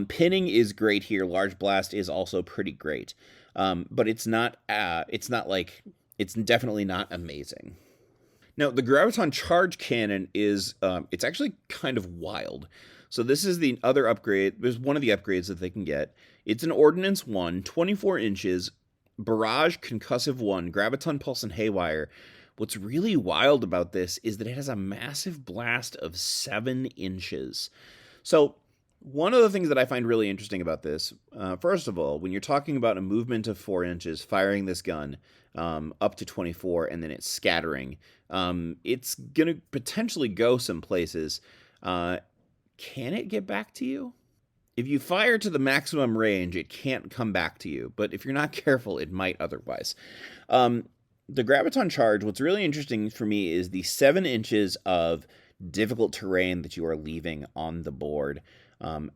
Speaker 1: Pinning is great here. Large Blast is also pretty great. But it's definitely not amazing. Now, the Graviton Charge Cannon is, it's actually kind of wild. So this is the other upgrade. There's one of the upgrades that they can get. It's an Ordnance 1, 24 inches, Barrage, Concussive 1, Graviton Pulse, and Haywire. What's really wild about this is that it has a massive blast of 7 inches. So one of the things that I find really interesting about this, first of all, when you're talking about a movement of 4 inches, firing this gun up to 24, and then it's scattering, it's going to potentially go some places. Can it get back to you? If you fire to the maximum range, it can't come back to you. But if you're not careful, it might otherwise. The Graviton Charge, what's really interesting for me is the 7 inches of difficult terrain that you are leaving on the board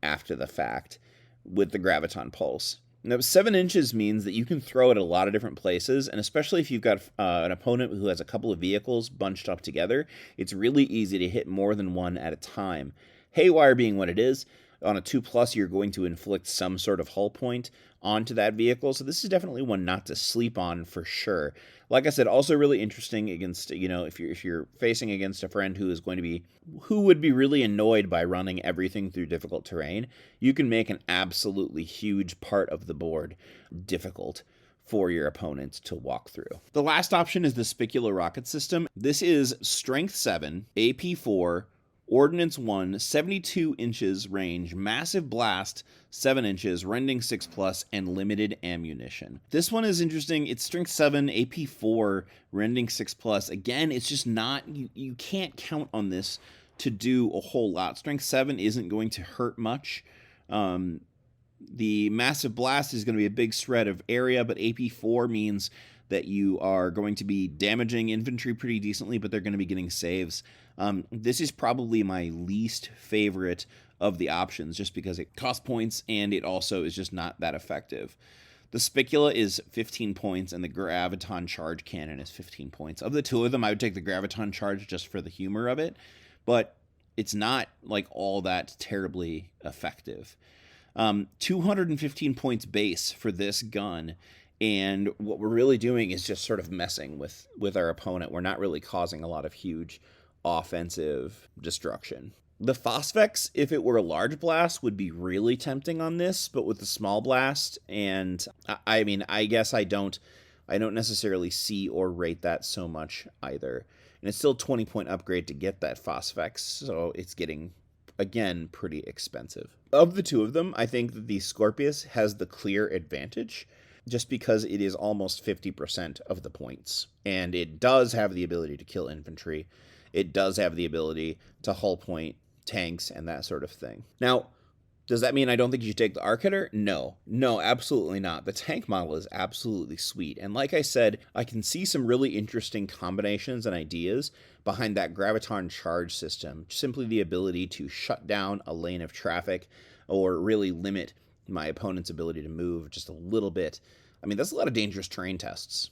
Speaker 1: after the fact with the Graviton Pulse. Now, 7 inches means that you can throw it at a lot of different places, and especially if you've got an opponent who has a couple of vehicles bunched up together, it's really easy to hit more than one at a time. Haywire being what it is, on a 2+, you're going to inflict some sort of hull point onto that vehicle, so this is definitely one not to sleep on for sure. Like I said, also really interesting against, if you're facing against a friend who would be really annoyed by running everything through difficult terrain, you can make an absolutely huge part of the board difficult for your opponent to walk through. The last option is the Spicula rocket system. This is Strength 7, AP 4, Ordnance 1, 72 inches range, massive blast, 7 inches, rending 6+, and limited ammunition. This one is interesting. It's Strength 7, AP 4, rending 6+. Again, it's just not, you can't count on this to do a whole lot. Strength 7 isn't going to hurt much. The massive blast is going to be a big shred of area, but AP 4 means that you are going to be damaging infantry pretty decently, but they're going to be getting saves. This is probably my least favorite of the options, just because it costs points and it also is just not that effective. The Spicula is 15 points and the Graviton Charge Cannon is 15 points. Of the two of them, I would take the Graviton Charge just for the humor of it, but it's not like all that terribly effective. 215 points base for this gun. And what we're really doing is just sort of messing with our opponent. We're not really causing a lot of huge offensive destruction. The Phosphex, if it were a large blast, would be really tempting on this, but with the small blast, and I guess I don't necessarily see or rate that so much either. And it's still a 20-point upgrade to get that Phosphex, so it's getting, again, pretty expensive. Of the two of them, I think that the Scorpius has the clear advantage, just because it is almost 50% of the points. And it does have the ability to kill infantry. It does have the ability to hull point tanks and that sort of thing. Now, Does that mean I don't think you should take the Arquitor? No, absolutely not. The tank model is absolutely sweet. And like I said, I can see some really interesting combinations and ideas behind that Graviton charge system. Simply the ability to shut down a lane of traffic or really limit my opponent's ability to move just a little bit. I mean, that's a lot of dangerous terrain tests,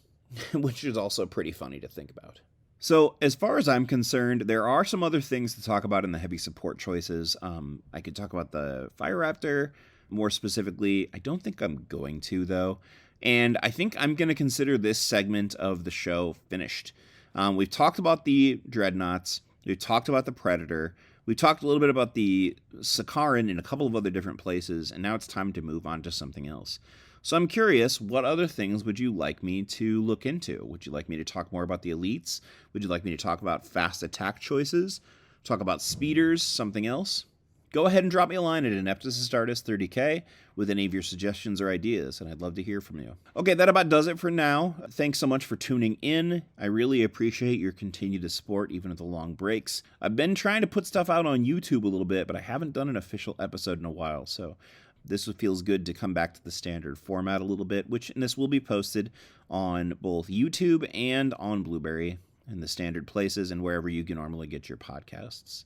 Speaker 1: which is also pretty funny to think about. So, as far as I'm concerned, there are some other things to talk about in the heavy support choices. I could talk about the Fire Raptor more specifically. I don't think I'm going to, though. And I think I'm going to consider this segment of the show finished. We've talked about the Dreadnoughts. We've talked about the Predator. We've talked a little bit about the Sakharin in a couple of other different places. And now it's time to move on to something else. So I'm curious, what other things would you like me to look into? Would you like me to talk more about the elites? Would you like me to talk about fast attack choices? Talk about speeders? Something else? Go ahead and drop me a line at Ineptus Astartes 30K with any of your suggestions or ideas, and I'd love to hear from you. Okay, that about does it for now. Thanks so much for tuning in. I really appreciate your continued support, even with the long breaks. I've been trying to put stuff out on YouTube a little bit, but I haven't done an official episode in a while, so this feels good to come back to the standard format a little bit, and this will be posted on both YouTube and on Blueberry in the standard places and wherever you can normally get your podcasts.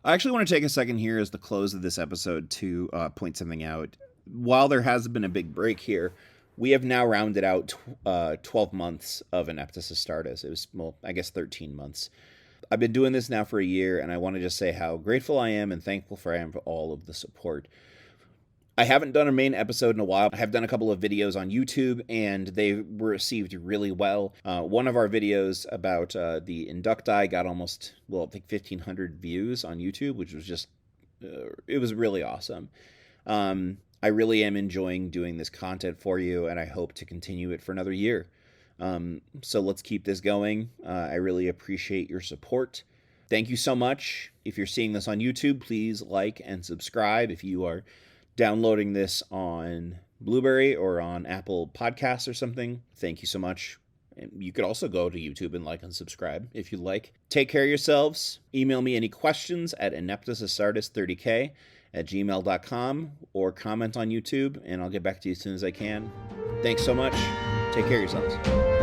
Speaker 1: I actually want to take a second here as the close of this episode to point something out. While there has been a big break here, we have now rounded out 12 months of Ineptus Astartes. It was, well, I guess 13 months. I've been doing this now for a year, and I want to just say how grateful I am and thankful I am for all of the support. I haven't done a main episode in a while. I have done a couple of videos on YouTube, and they were received really well. One of our videos about the Inducti got almost, I think 1,500 views on YouTube, which was just, it was really awesome. I really am enjoying doing this content for you, and I hope to continue it for another year. So let's keep this going. I really appreciate your support. Thank you so much. If you're seeing this on YouTube, please like and subscribe. If you are downloading this on Blueberry or on Apple Podcasts or something, thank you so much. And you could also go to YouTube and like and subscribe if you like. Take care of yourselves. Email me any questions at ineptusastartes30k@gmail.com or comment on YouTube, and I'll get back to you as soon as I can. Thanks so much. Take care of yourselves.